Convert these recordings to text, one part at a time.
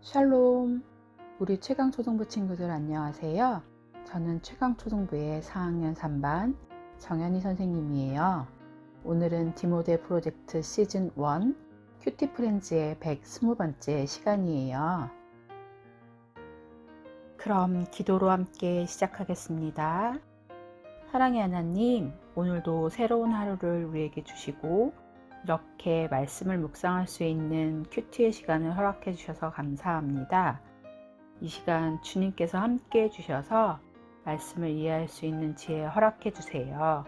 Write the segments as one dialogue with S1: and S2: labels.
S1: 샬롬! 우리 최강초등부 친구들 안녕하세요. 저는 최강초등부의 4학년 3반 정연희 선생님이에요. 오늘은 디모데 프로젝트 시즌 1 큐티 프렌즈의 120번째 시간이에요. 그럼 기도로 함께 시작하겠습니다. 사랑의 하나님, 오늘도 새로운 하루를 우리에게 주시고 이렇게 말씀을 묵상할 수 있는 큐티의 시간을 허락해 주셔서 감사합니다. 이 시간 주님께서 함께 해주셔서 말씀을 이해할 수 있는 지혜 허락해 주세요.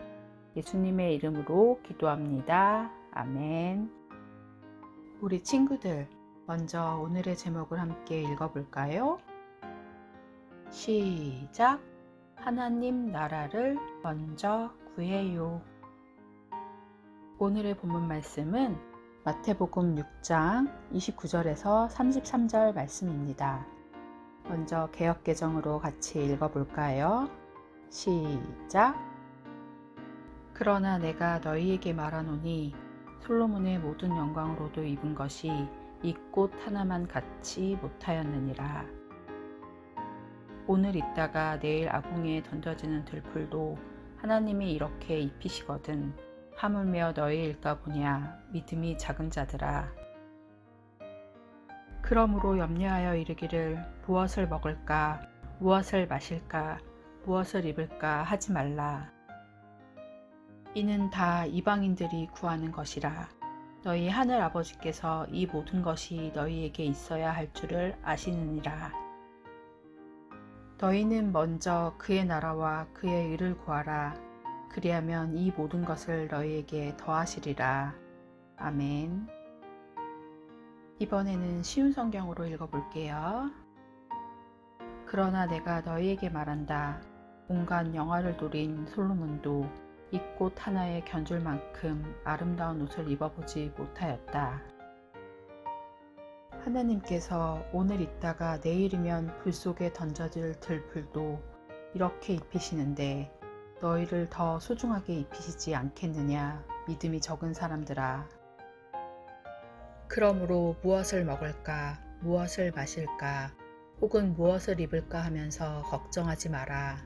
S1: 예수님의 이름으로 기도합니다. 아멘. 우리 친구들, 먼저 오늘의 제목을 함께 읽어볼까요? 시작! 하나님 나라를 먼저 구해요. 오늘의 본문 말씀은 마태복음 6장 29절에서 33절 말씀입니다. 먼저 개역개정으로 같이 읽어볼까요? 시작! 그러나 내가 너희에게 말하노니 솔로몬의 모든 영광으로도 입은 것이 이 꽃 하나만 같이 못하였느니라. 오늘 있다가 내일 아궁이에 던져지는 들풀도 하나님이 이렇게 입히시거든 하물며 너희일까 보냐 믿음이 작은 자들아. 그러므로 염려하여 이르기를 무엇을 먹을까 무엇을 마실까 무엇을 입을까 하지 말라. 이는 다 이방인들이 구하는 것이라. 너희 하늘 아버지께서 이 모든 것이 너희에게 있어야 할 줄을 아시느니라. 너희는 먼저 그의 나라와 그의 의를 구하라. 그리하면 이 모든 것을 너희에게 더하시리라. 아멘. 이번에는 쉬운 성경으로 읽어볼게요. 그러나 내가 너희에게 말한다. 온갖 영화를 누린 솔로몬도 이 꽃 하나에 견줄 만큼 아름다운 옷을 입어보지 못하였다. 하나님께서 오늘 있다가 내일이면 불 속에 던져질 들풀도 이렇게 입히시는데 너희를 더 소중하게 입히시지 않겠느냐 믿음이 적은 사람들아. 그러므로 무엇을 먹을까 무엇을 마실까 혹은 무엇을 입을까 하면서 걱정하지 마라.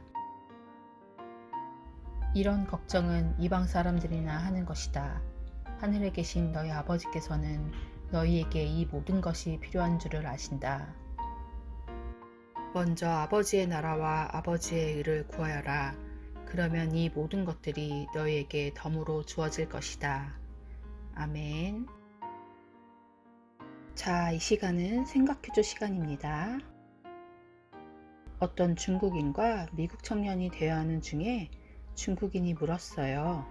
S1: 이런 걱정은 이방 사람들이나 하는 것이다. 하늘에 계신 너희 아버지께서는 너희에게 이 모든 것이 필요한 줄을 아신다. 먼저 아버지의 나라와 아버지의 의를 구하여라. 그러면 이 모든 것들이 너희에게 덤으로 주어질 것이다. 아멘. 자, 이 시간은 생각해줄 시간입니다. 어떤 중국인과 미국 청년이 대화하는 중에 중국인이 물었어요.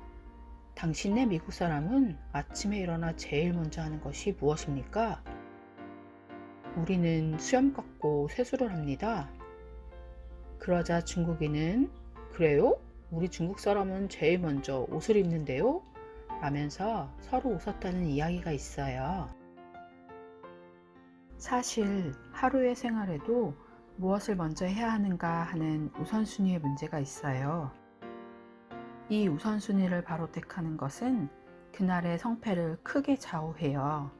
S1: 당신네 미국 사람은 아침에 일어나 제일 먼저 하는 것이 무엇입니까? 우리는 수염 깎고 세수를 합니다. 그러자 중국인은 그래요? 우리 중국 사람은 제일 먼저 옷을 입는데요? 라면서 서로 웃었다는 이야기가 있어요. 사실 하루의 생활에도 무엇을 먼저 해야 하는가 하는 우선순위의 문제가 있어요. 이 우선순위를 바로 택하는 것은 그날의 성패를 크게 좌우해요.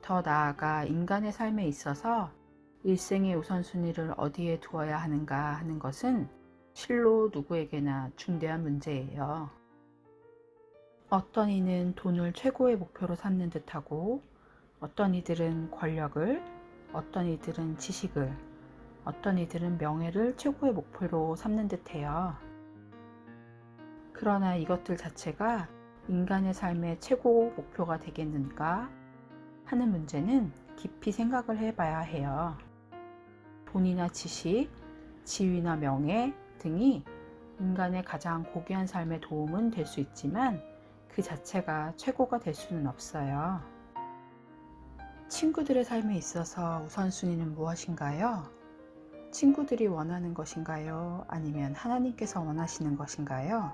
S1: 더 나아가 인간의 삶에 있어서 일생의 우선순위를 어디에 두어야 하는가 하는 것은 실로 누구에게나 중대한 문제예요. 어떤 이는 돈을 최고의 목표로 삼는 듯하고 어떤 이들은 권력을, 어떤 이들은 지식을, 어떤 이들은 명예를 최고의 목표로 삼는 듯해요. 그러나 이것들 자체가 인간의 삶의 최고 목표가 되겠는가 하는 문제는 깊이 생각을 해봐야 해요. 돈이나 지식, 지위나 명예 등이 인간의 가장 고귀한 삶에 도움은 될 수 있지만 그 자체가 최고가 될 수는 없어요. 친구들의 삶에 있어서 우선순위는 무엇인가요? 친구들이 원하는 것인가요? 아니면 하나님께서 원하시는 것인가요?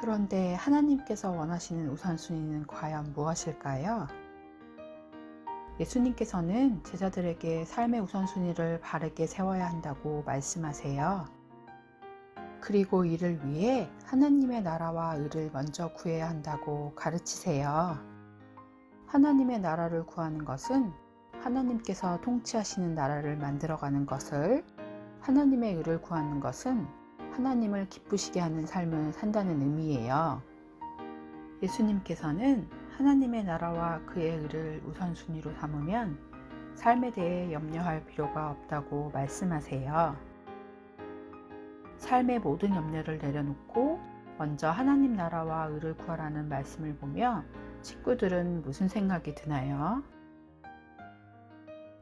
S1: 그런데 하나님께서 원하시는 우선순위는 과연 무엇일까요? 예수님께서는 제자들에게 삶의 우선순위를 바르게 세워야 한다고 말씀하세요. 그리고 이를 위해 하나님의 나라와 의를 먼저 구해야 한다고 가르치세요. 하나님의 나라를 구하는 것은 하나님께서 통치하시는 나라를 만들어가는 것을, 하나님의 의를 구하는 것은 하나님을 기쁘시게 하는 삶을 산다는 의미예요. 예수님께서는 하나님의 나라와 그의 의를 우선순위로 삼으면 삶에 대해 염려할 필요가 없다고 말씀하세요. 삶의 모든 염려를 내려놓고 먼저 하나님 나라와 의를 구하라는 말씀을 보며 친구들은 무슨 생각이 드나요?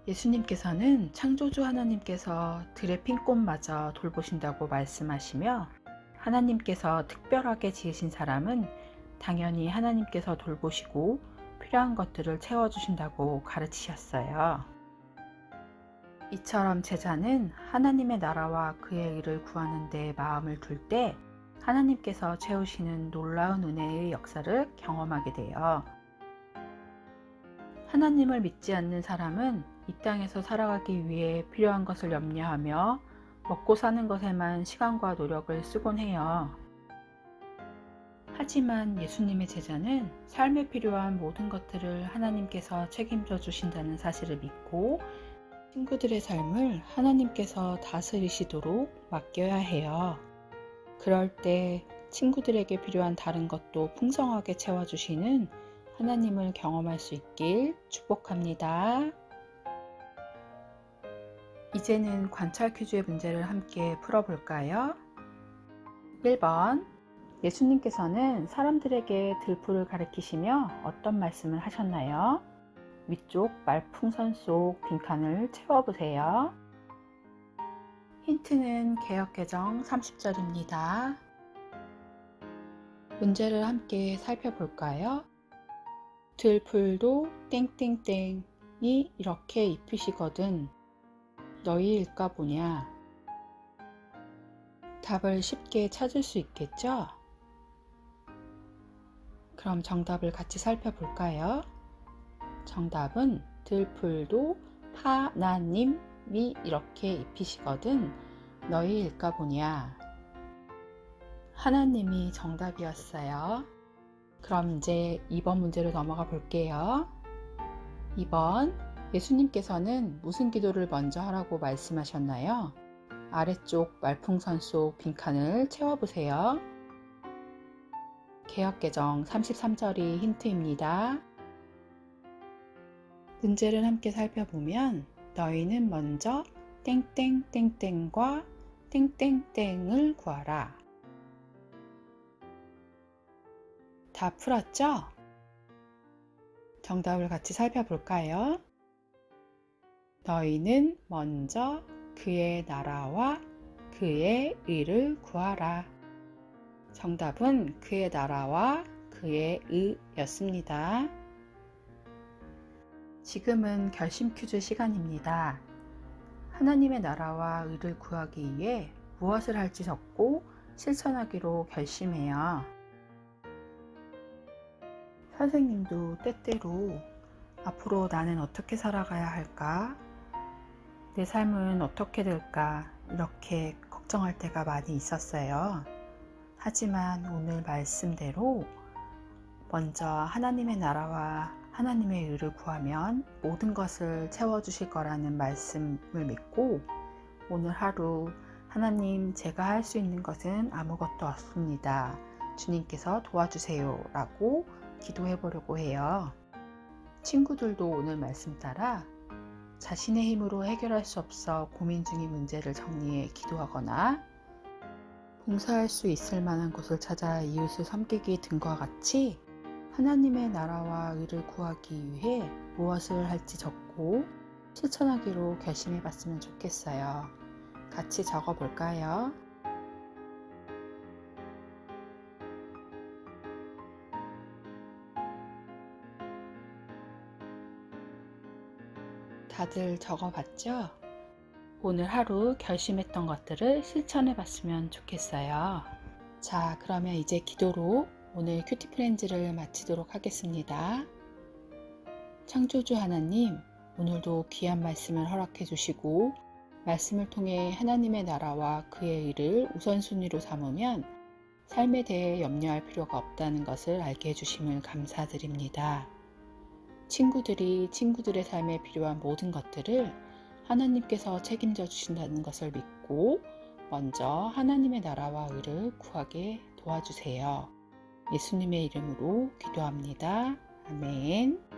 S1: 예수님께서는 창조주 하나님께서 들의 핀꽃마저 돌보신다고 말씀하시며, 하나님께서 특별하게 지으신 사람은 당연히 하나님께서 돌보시고 필요한 것들을 채워주신다고 가르치셨어요. 이처럼 제자는 하나님의 나라와 그의 의를 구하는 데 마음을 둘 때 하나님께서 채우시는 놀라운 은혜의 역사를 경험하게 돼요. 하나님을 믿지 않는 사람은 이 땅에서 살아가기 위해 필요한 것을 염려하며 먹고 사는 것에만 시간과 노력을 쓰곤 해요. 하지만 예수님의 제자는 삶에 필요한 모든 것들을 하나님께서 책임져 주신다는 사실을 믿고 친구들의 삶을 하나님께서 다스리시도록 맡겨야 해요. 그럴 때 친구들에게 필요한 다른 것도 풍성하게 채워주시는 하나님을 경험할 수 있길 축복합니다. 이제는 관찰 퀴즈의 문제를 함께 풀어볼까요? 1번. 예수님께서는 사람들에게 들풀을 가리키시며 어떤 말씀을 하셨나요? 위쪽 말풍선 속 빈칸을 채워보세요. 힌트는 개역개정 30절입니다. 문제를 함께 살펴볼까요? 들풀도 땡땡땡이 이렇게 입히시거든 너희일까 보냐. 답을 쉽게 찾을 수 있겠죠? 그럼 정답을 같이 살펴볼까요? 정답은 들풀도 하나님이 이렇게 입히시거든 너희일까 보냐. 하나님이 정답이었어요. 그럼 이제 2번 문제로 넘어가 볼게요. 2번. 예수님께서는 무슨 기도를 먼저 하라고 말씀하셨나요? 아래쪽 말풍선 속 빈칸을 채워보세요. 개역개정 33절이 힌트입니다. 문제를 함께 살펴보면 너희는 먼저 땡땡땡땡과 땡땡땡을 구하라. 다 풀었죠? 정답을 같이 살펴볼까요? 너희는 먼저 그의 나라와 그의 의를 구하라. 정답은 그의 나라와 그의 의였습니다. 지금은 결심 퀴즈 시간입니다. 하나님의 나라와 의를 구하기 위해 무엇을 할지 적고 실천하기로 결심해요. 선생님도 때때로 앞으로 나는 어떻게 살아가야 할까? 내 삶은 어떻게 될까? 이렇게 걱정할 때가 많이 있었어요. 하지만 오늘 말씀대로 먼저 하나님의 나라와 하나님의 의를 구하면 모든 것을 채워주실 거라는 말씀을 믿고 오늘 하루 하나님 제가 할 수 있는 것은 아무것도 없습니다. 주님께서 도와주세요 라고 기도해 보려고 해요. 친구들도 오늘 말씀 따라 자신의 힘으로 해결할 수 없어 고민 중인 문제를 정리해 기도하거나 봉사할 수 있을 만한 곳을 찾아 이웃을 섬기기 등과 같이 하나님의 나라와 의를 구하기 위해 무엇을 할지 적고 실천하기로 결심해 봤으면 좋겠어요. 같이 적어 볼까요? 다들 적어봤죠? 오늘 하루 결심했던 것들을 실천해 봤으면 좋겠어요. 자, 그러면 이제 기도로 오늘 큐티 프렌즈를 마치도록 하겠습니다. 창조주 하나님, 오늘도 귀한 말씀을 허락해 주시고 말씀을 통해 하나님의 나라와 그의 의를 우선순위로 삼으면 삶에 대해 염려할 필요가 없다는 것을 알게 해주심을 감사드립니다. 친구들이 친구들의 삶에 필요한 모든 것들을 하나님께서 책임져 주신다는 것을 믿고 먼저 하나님의 나라와 의를 구하게 도와주세요. 예수님의 이름으로 기도합니다. 아멘.